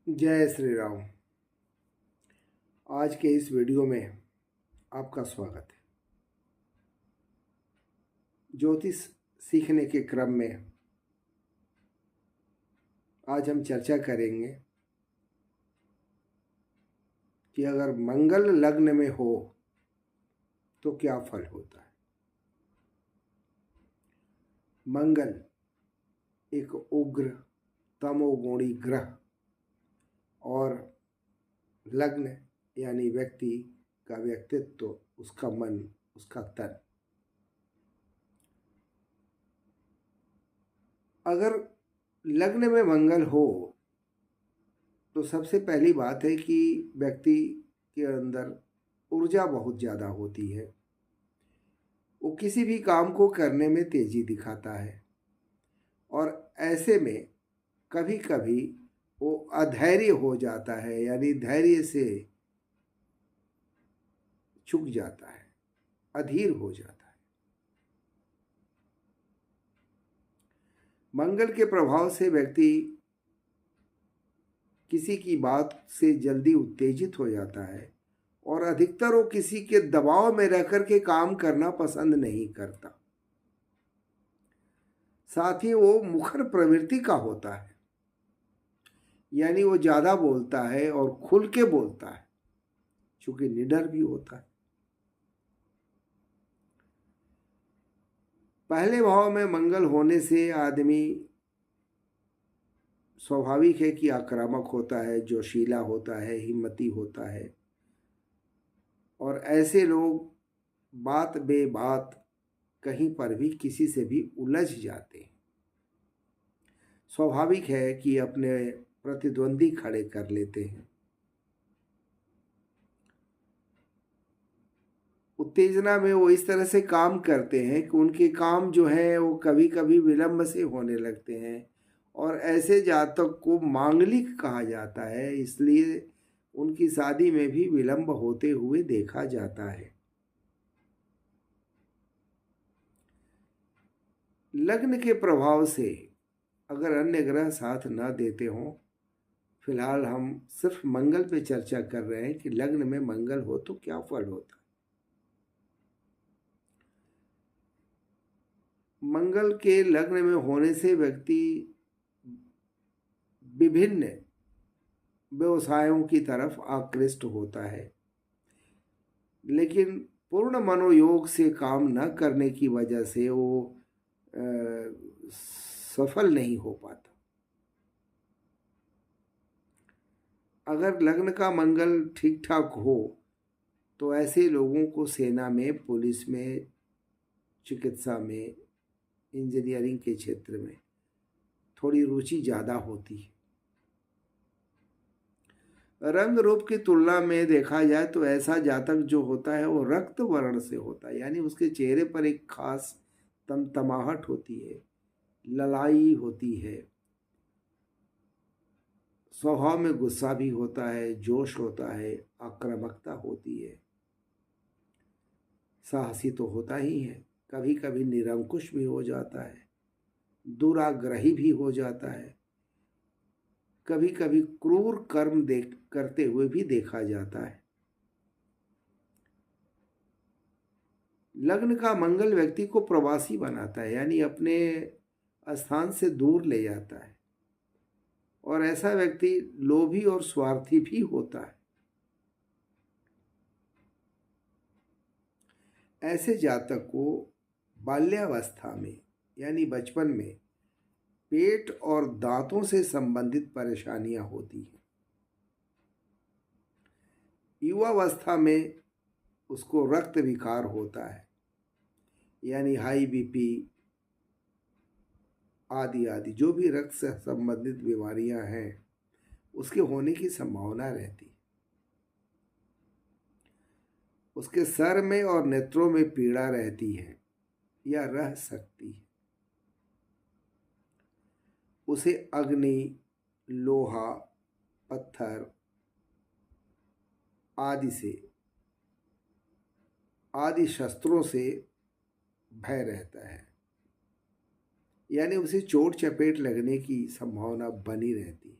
जय श्री राम। आज के इस वीडियो में आपका स्वागत है। ज्योतिष सीखने के क्रम में आज हम चर्चा करेंगे कि अगर मंगल लग्न में हो तो क्या फल होता है। मंगल एक उग्र तमोगुणी ग्रह और लग्न यानी व्यक्ति का व्यक्तित्व, उसका मन, उसका तन। अगर लग्न में मंगल हो तो सबसे पहली बात है कि व्यक्ति के अंदर ऊर्जा बहुत ज़्यादा होती है। वो किसी भी काम को करने में तेजी दिखाता है और ऐसे में कभी कभी वो अधैर्य हो जाता है, यानी धैर्य से चूक जाता है, अधीर हो जाता है। मंगल के प्रभाव से व्यक्ति किसी की बात से जल्दी उत्तेजित हो जाता है और अधिकतर वो किसी के दबाव में रह कर के काम करना पसंद नहीं करता। साथ ही वो मुखर प्रवृत्ति का होता है, यानी वो ज़्यादा बोलता है और खुल के बोलता है, चूंकि निडर भी होता है। पहले भाव में मंगल होने से आदमी स्वाभाविक है कि आक्रामक होता है, जोशीला होता है, हिम्मती होता है और ऐसे लोग बात बेबात कहीं पर भी किसी से भी उलझ जाते हैं। स्वाभाविक है कि अपने प्रतिद्वंदी खड़े कर लेते हैं। उत्तेजना में वो इस तरह से काम करते हैं कि उनके काम जो है वो कभी कभी विलंब से होने लगते हैं और ऐसे जातक को मांगलिक कहा जाता है, इसलिए उनकी शादी में भी विलंब होते हुए देखा जाता है। लग्न के प्रभाव से अगर अन्य ग्रह साथ न देते हों, फिलहाल हम सिर्फ मंगल पे चर्चा कर रहे हैं कि लग्न में मंगल हो तो क्या फल होता है। मंगल के लग्न में होने से व्यक्ति विभिन्न व्यवसायों की तरफ आकृष्ट होता है, लेकिन पूर्ण मनोयोग से काम न करने की वजह से वो सफल नहीं हो पाता। अगर लग्न का मंगल ठीक ठाक हो तो ऐसे लोगों को सेना में, पुलिस में, चिकित्सा में, इंजीनियरिंग के क्षेत्र में थोड़ी रुचि ज़्यादा होती है। रंग रूप की तुलना में देखा जाए तो ऐसा जातक जो होता है वो रक्त वर्ण से होता है, यानी उसके चेहरे पर एक खास तमतमाहट होती है, ललाई होती है, स्वभाव में गुस्सा भी होता है, जोश होता है, आक्रामकता होती है, साहसी तो होता ही है, कभी कभी निरंकुश भी हो जाता है, दुराग्रही भी हो जाता है, कभी कभी क्रूर कर्म करते हुए भी देखा जाता है। लग्न का मंगल व्यक्ति को प्रवासी बनाता है, यानी अपने स्थान से दूर ले जाता है और ऐसा व्यक्ति लोभी और स्वार्थी भी होता है। ऐसे जातक को बाल्यावस्था में यानी बचपन में पेट और दांतों से संबंधित परेशानियां होती हैं। युवावस्था में उसको रक्त विकार होता है, यानी हाई बीपी आदि आदि जो भी रक्त से संबंधित बीमारियां हैं उसके होने की संभावना रहती है। उसके सर में और नेत्रों में पीड़ा रहती है या रह सकती है। उसे अग्नि, लोहा, पत्थर आदि शस्त्रों से भय रहता है, यानी उसे चोट चपेट लगने की संभावना बनी रहती है।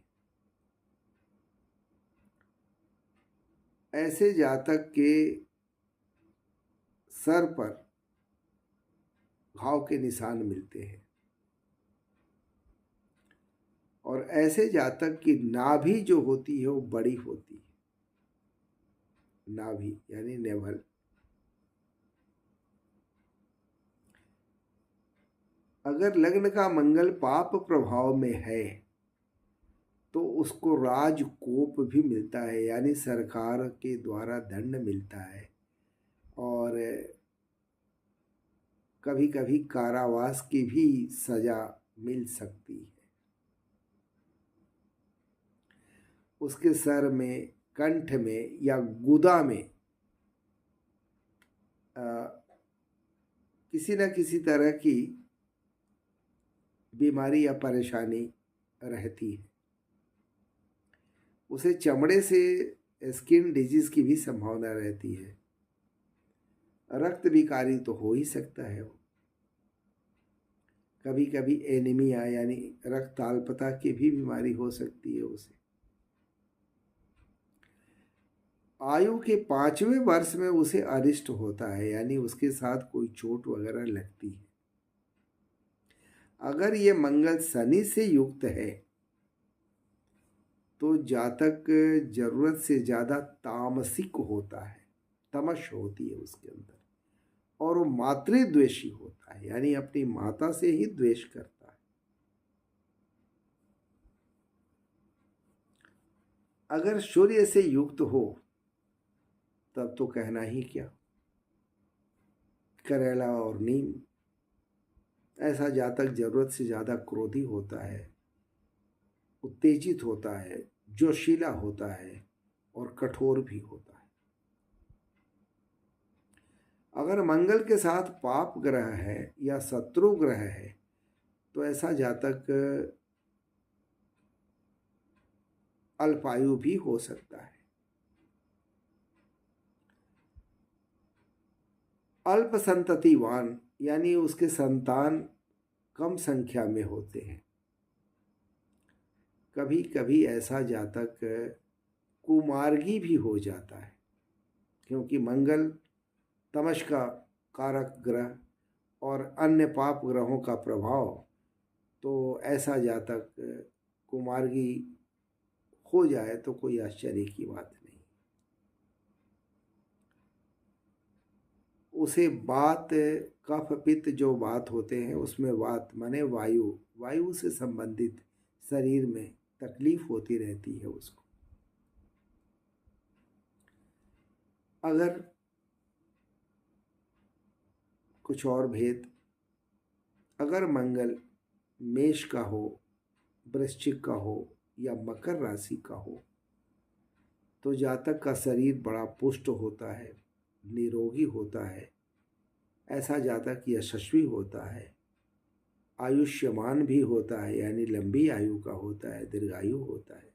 ऐसे जातक के सर पर घाव के निशान मिलते हैं और ऐसे जातक की नाभि जो होती है वो बड़ी होती है। नाभि यानी नेवल। अगर लग्न का मंगल पाप प्रभाव में है तो उसको राजकोप भी मिलता है, यानी सरकार के द्वारा दंड मिलता है और कभी कभी कारावास की भी सजा मिल सकती है। उसके सर में, कंठ में या गुदा में किसी न किसी तरह की बीमारी या परेशानी रहती है। उसे चमड़े से स्किन डिजीज की भी संभावना रहती है। रक्त विकारी तो हो ही सकता है वो। कभी कभी एनीमिया यानी रक्त अल्पता की भी बीमारी हो सकती है उसे। आयु के 5वें वर्ष में उसे अरिष्ट होता है, यानी उसके साथ कोई चोट वगैरह लगती है। अगर ये मंगल शनि से युक्त है तो जातक जरूरत से ज्यादा तामसिक होता है, तमश होती है उसके अंदर, और वो मातृद्वेषी होता है, यानी अपनी माता से ही द्वेष करता है। अगर सूर्य से युक्त हो तब तो कहना ही क्या, करेला और नीम। ऐसा जातक जरूरत से ज्यादा क्रोधी होता है, उत्तेजित होता है, जोशीला होता है और कठोर भी होता है। अगर मंगल के साथ पाप ग्रह है या शत्रु ग्रह है तो ऐसा जातक अल्पायु भी हो सकता है। अल्प संततिवान यानी उसके संतान कम संख्या में होते हैं। कभी कभी ऐसा जातक कुमार्गी भी हो जाता है, क्योंकि मंगल तमश का कारक ग्रह और अन्य पाप ग्रहों का प्रभाव, तो ऐसा जातक कुमार्गी हो जाए तो कोई आश्चर्य की बात नहीं। उसे वात, कफ, पित्त जो बात होते हैं उसमें वात माने वायु, वायु से संबंधित शरीर में तकलीफ होती रहती है उसको। अगर कुछ और भेद, अगर मंगल मेष का हो, वृश्चिक का हो या मकर राशि का हो तो जातक का शरीर बड़ा पुष्ट होता है, निरोगी होता है। ऐसा जातक यशस्वी होता है, आयुष्यमान भी होता है, यानी लंबी आयु का होता है, दीर्घायु होता है,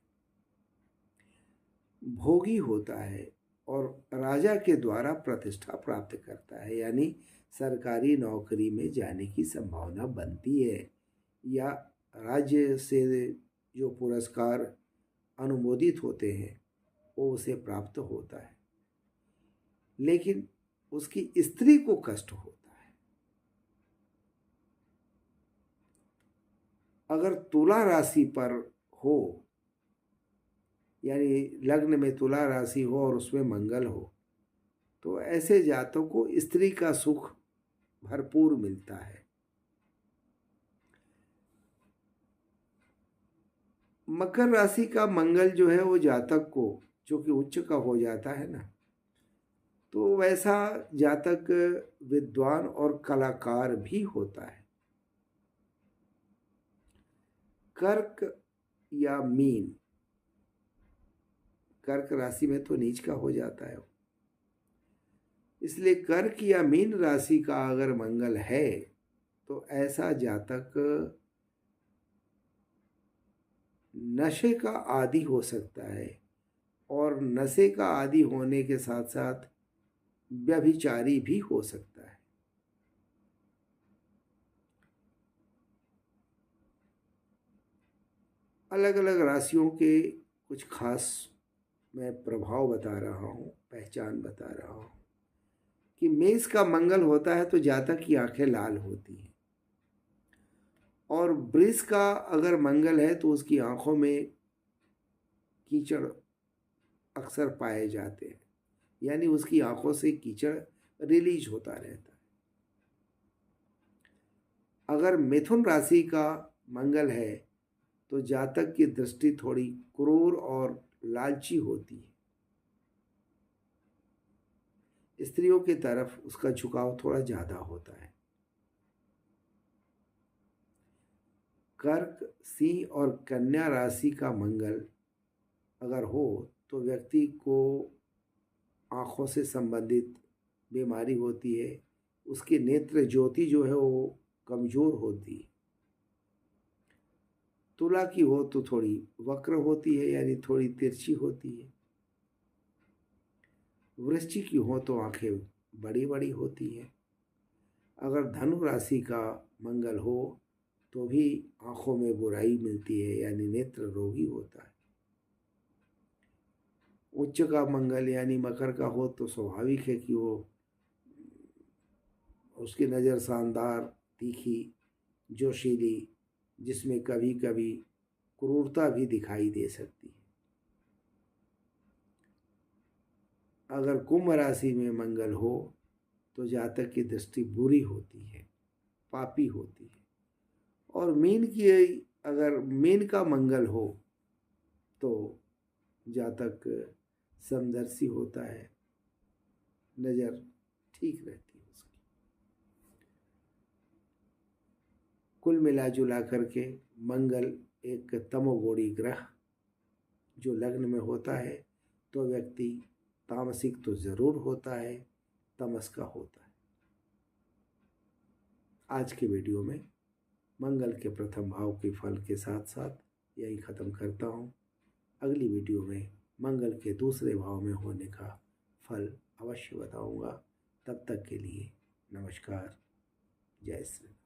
भोगी होता है और राजा के द्वारा प्रतिष्ठा प्राप्त करता है, यानी सरकारी नौकरी में जाने की संभावना बनती है या राज्य से जो पुरस्कार अनुमोदित होते हैं वो उसे प्राप्त होता है। लेकिन उसकी स्त्री को कष्ट होता है। अगर तुला राशि पर हो, यानी लग्न में तुला राशि हो और उसमें मंगल हो, तो ऐसे जातकों को स्त्री का सुख भरपूर मिलता है। मकर राशि का मंगल जो है वो जातक को, जो कि उच्च का हो जाता है ना, तो वैसा जातक विद्वान और कलाकार भी होता है। कर्क या मीन, कर्क राशि में तो नीच का हो जाता है, इसलिए कर्क या मीन राशि का अगर मंगल है तो ऐसा जातक नशे का आदी हो सकता है और नशे का आदी होने के साथ साथ व्यभिचारी भी हो सकता है। अलग अलग राशियों के कुछ खास मैं प्रभाव बता रहा हूँ, पहचान बता रहा हूँ कि मेष का मंगल होता है तो जातक की आंखें लाल होती हैं, और वृष का अगर मंगल है तो उसकी आंखों में कीचड़ अक्सर पाए जाते हैं, यानी उसकी आंखों से कीचड़ रिलीज होता रहता है। अगर मिथुन राशि का मंगल है तो जातक की दृष्टि थोड़ी क्रूर और लालची होती है, स्त्रियों की तरफ उसका झुकाव थोड़ा ज्यादा होता है। कर्क, सिंह और कन्या राशि का मंगल अगर हो तो व्यक्ति को आँखों से संबंधित बीमारी होती है, उसकी नेत्र ज्योति जो है वो कमजोर होती है। तुला की हो तो थोड़ी वक्र होती है, यानी थोड़ी तिरछी होती है। वृश्चिक की हो तो आंखें बड़ी बड़ी होती हैं। अगर धनु राशि का मंगल हो तो भी आंखों में बुराई मिलती है, यानी नेत्र रोगी होता है। उच्च का मंगल यानी मकर का हो तो स्वाभाविक है कि वो उसकी नज़र शानदार, तीखी, जोशीली, जिसमें कभी कभी क्रूरता भी दिखाई दे सकती है। अगर कुंभ राशि में मंगल हो तो जातक की दृष्टि बुरी होती है, पापी होती है। और अगर मीन का मंगल हो तो जातक समदर्शी होता है, नज़र ठीक रहती है उसकी। कुल मिला जुला करके मंगल एक तमोगुणी ग्रह जो लग्न में होता है तो व्यक्ति तामसिक तो जरूर होता है, तमस का होता है। आज के वीडियो में मंगल के प्रथम भाव के फल के साथ साथ यही ख़त्म करता हूँ। अगली वीडियो में मंगल के दूसरे भाव में होने का फल अवश्य बताऊँगा। तब तक के लिए नमस्कार, जय श्री राम।